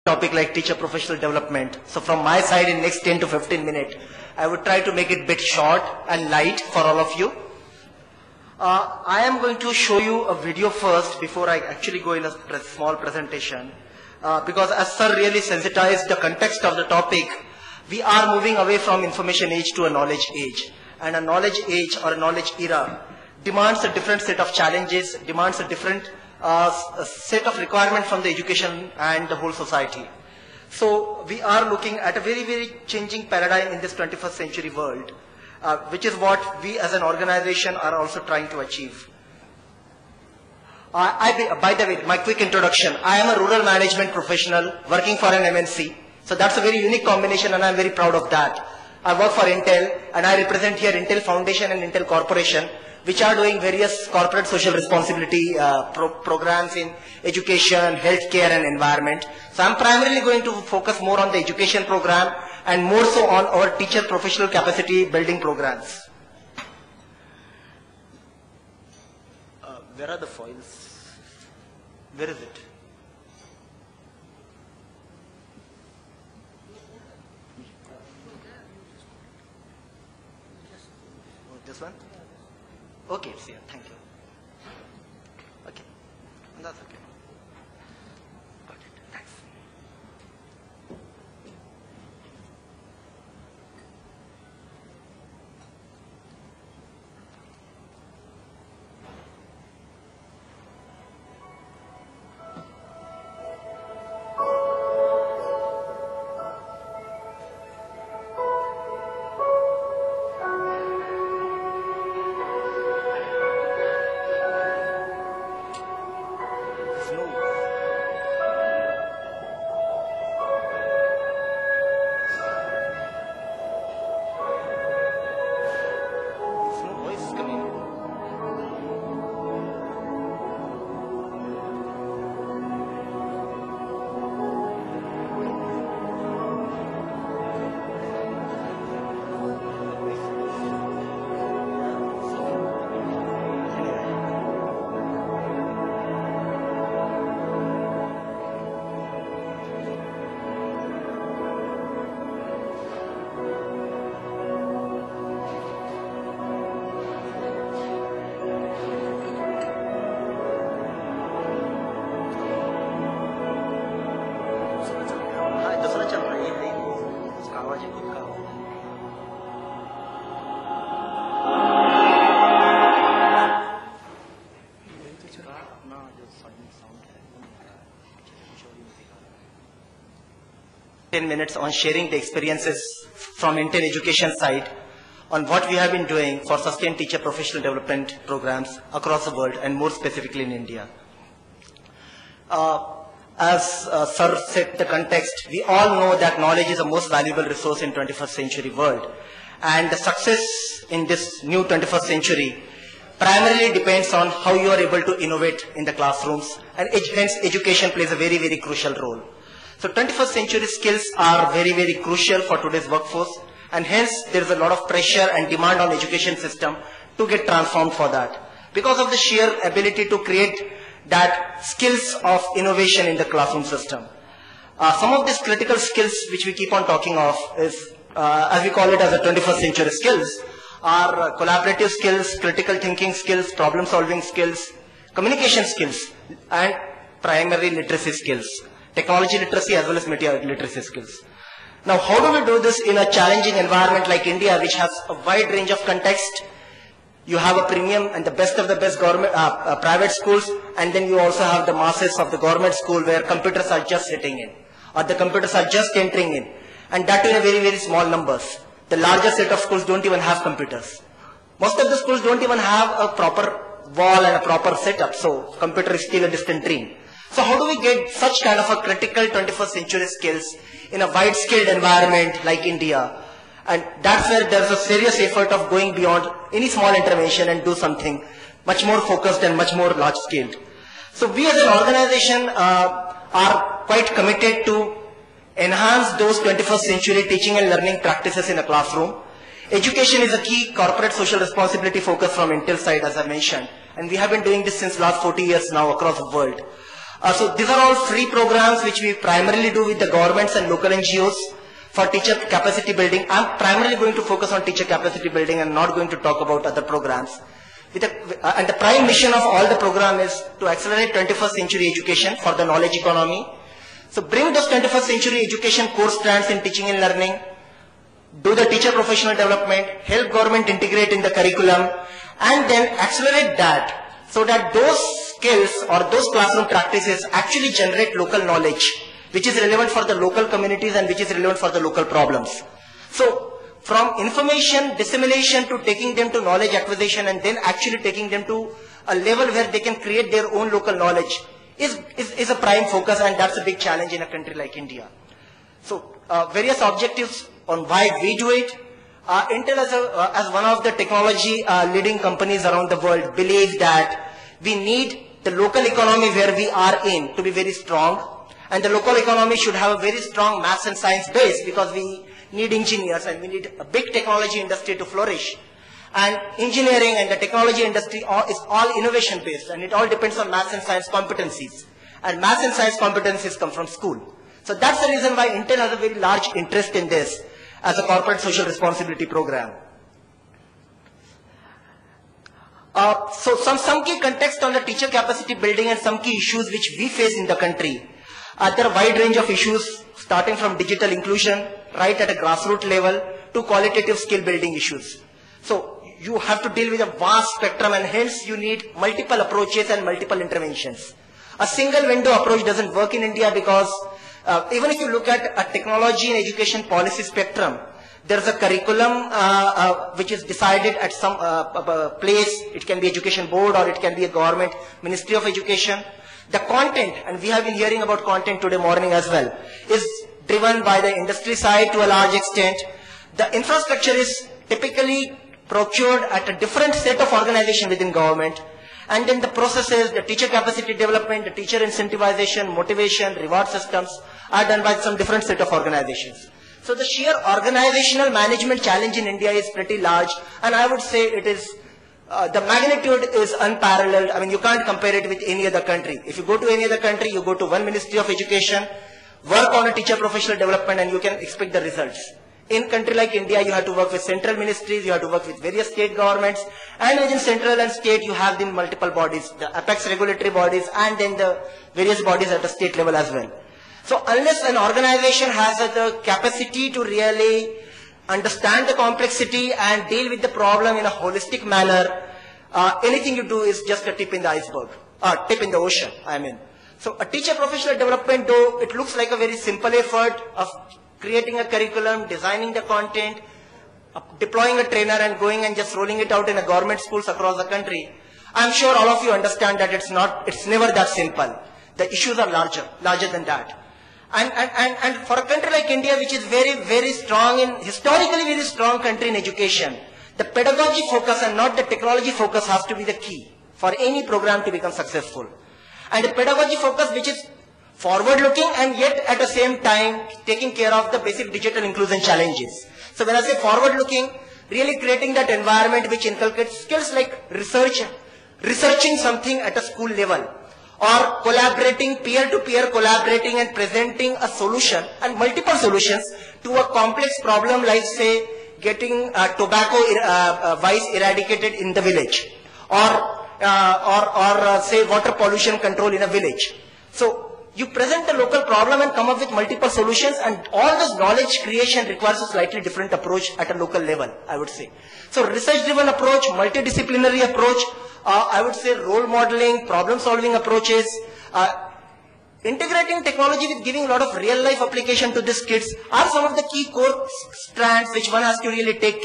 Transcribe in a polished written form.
topic like teacher professional development. So from my side in next 10 to 15 minutes, I would try to make it a bit short and light for all of you. I am going to show you a video first before I actually go in a small presentation. Because as sir really sensitized the context of the topic, we are moving away from information age to a knowledge age. And a knowledge age or a knowledge era demands a different set of challenges, demands a different set of requirement from the education and the whole society. So we are looking at a very, very changing paradigm in this 21st century world, which is what we as an organization are also trying to achieve. By the way, my quick introduction. I am a rural management professional working for an MNC. So that's a very unique combination and I'm very proud of that. I work for Intel and I represent here Intel Foundation and Intel Corporation, which are doing various corporate social responsibility programs in education, healthcare and environment. So I'm primarily going to focus more on the education program and more so on our teacher professional capacity building programs. Where are the foils? Where is it? This one? Okay, it's here. Thank you. Okay. That's okay. Got it. Thanks. Minutes on sharing the experiences from Intel education side on what we have been doing for sustained teacher professional development programs across the world and more specifically in India. As Sir set the context, we all know that knowledge is the most valuable resource in 21st century world, and the success in this new 21st century primarily depends on how you are able to innovate in the classrooms, and hence education plays a very, very crucial role. So 21st century skills are very, very crucial for today's workforce, and hence there is a lot of pressure and demand on education system to get transformed for that. Because of the sheer ability to create that skills of innovation in the classroom system. Some of these critical skills which we keep on talking of is, as we call it as a 21st century skills, are collaborative skills, critical thinking skills, problem solving skills, communication skills, and primary literacy skills. Technology literacy as well as media literacy skills. Now, how do we do this in a challenging environment like India, which has a wide range of context? You have a premium and the best of the best government, private schools, and then you also have the masses of the government school where computers are just sitting in, or the computers are just entering in, and that in a very, very small numbers. The larger set of schools don't even have computers. Most of the schools don't even have a proper wall and a proper setup, so computer is still a distant dream. So how do we get such kind of a critical 21st century skills in a wide-scaled environment like India? And that's where there's a serious effort of going beyond any small intervention and do something much more focused and much more large-scaled. So we as an organization are quite committed to enhance those 21st century teaching and learning practices in a classroom. Education is a key corporate social responsibility focus from Intel side, as I mentioned. And we have been doing this since last 40 years now across the world. So these are all free programs which we primarily do with the governments and local NGOs for teacher capacity building. I'm primarily going to focus on teacher capacity building and not going to talk about other programs. And the prime mission of all the program is to accelerate 21st century education for the knowledge economy. So bring those 21st century education core strands in teaching and learning, do the teacher professional development, help government integrate in the curriculum, and then accelerate that so that those skills or those classroom practices actually generate local knowledge, which is relevant for the local communities and which is relevant for the local problems. So from information dissemination to taking them to knowledge acquisition and then actually taking them to a level where they can create their own local knowledge is a prime focus, and that's a big challenge in a country like India. So various objectives on why we do it. Intel as one of the technology leading companies around the world believes that we need the local economy where we are in to be very strong, and the local economy should have a very strong maths and science base because we need engineers and we need a big technology industry to flourish. And engineering and the technology industry is all innovation based, and it all depends on maths and science competencies. And maths and science competencies come from school. So that's the reason why Intel has a very large interest in this as a corporate social responsibility program. So some key context on the teacher capacity building and some key issues which we face in the country. There are a wide range of issues starting from digital inclusion right at a grassroots level to qualitative skill building issues. So you have to deal with a vast spectrum, and hence you need multiple approaches and multiple interventions. A single window approach doesn't work in India because even if you look at a technology and education policy spectrum, there's a curriculum which is decided at some place. It can be education board or it can be a government ministry of education. The content, and we have been hearing about content today morning as well, is driven by the industry side to a large extent. The infrastructure is typically procured at a different set of organization within government. And then the processes, the teacher capacity development, the teacher incentivization, motivation, reward systems are done by some different set of organizations. So the sheer organizational management challenge in India is pretty large, and I would say it is, the magnitude is unparalleled. I mean, you can't compare it with any other country. If you go to any other country, you go to one Ministry of Education, work on a teacher professional development, and you can expect the results. In a country like India, you have to work with central ministries, you have to work with various state governments, and within central and state, you have the multiple bodies, the apex regulatory bodies, and then the various bodies at the state level as well. So unless an organization has the capacity to really understand the complexity and deal with the problem in a holistic manner, anything you do is just a tip in the iceberg, tip in the ocean, I mean. So a teacher professional development, though, it looks like a very simple effort of creating a curriculum, designing the content, deploying a trainer and going and just rolling it out in a government schools across the country. I'm sure all of you understand that it's never that simple. The issues are larger than that. And for a country like India, which is very strong historically very strong country in education, the pedagogy focus and not the technology focus has to be the key for any program to become successful. And the pedagogy focus which is forward-looking and yet at the same time taking care of the basic digital inclusion challenges. So when I say forward-looking, really creating that environment which inculcates skills like researching something at a school level, or collaborating, peer-to-peer collaborating and presenting a solution and multiple solutions to a complex problem like say getting tobacco vice eradicated in the village, or say water pollution control in a village. So you present the local problem and come up with multiple solutions, and all this knowledge creation requires a slightly different approach at a local level, I would say. So research-driven approach, multidisciplinary approach, I would say role modeling, problem-solving approaches, integrating technology with giving a lot of real-life application to these kids are some of the key core strands which one has to really take